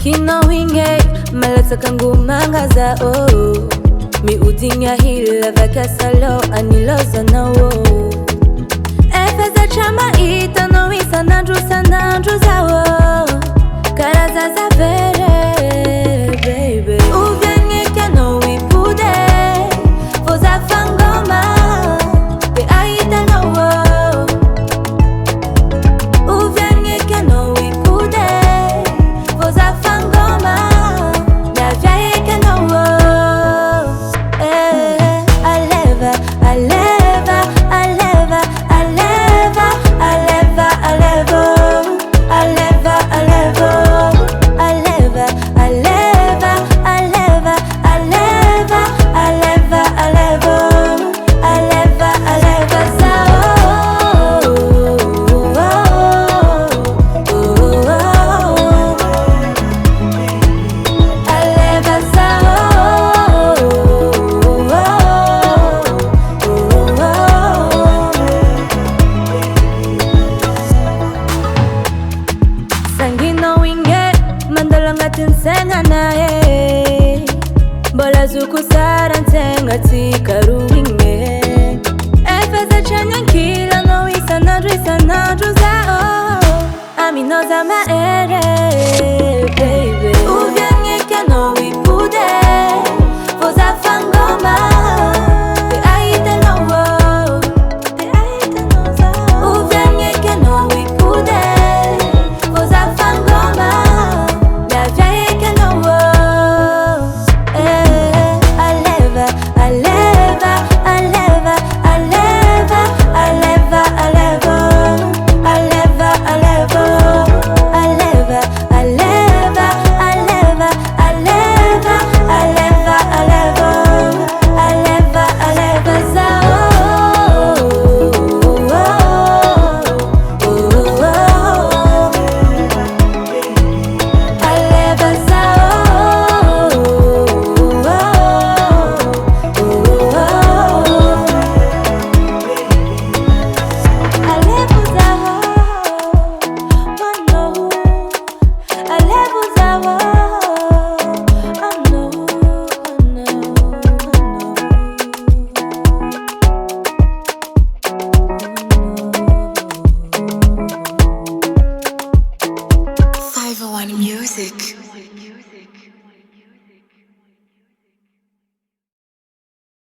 kino winge malata kangu mangaza oh. Mi udinya hila vaka salo aniloza na wo efeza chama ita no isa nandru za wo karaza za vere baby uvenye kano wipude voza fangoma be aita no wo uvenye kano wipude voza fangoma na vyaye kano wo Tinsenga nae bola zuku sarantenga tikaruinge efeza chanya kila no isa nandru zao aminoza maere baby uvenye kano wipude voza fangoma be aita no wo be aita no za uvenye kano wipude voza fangoma Music.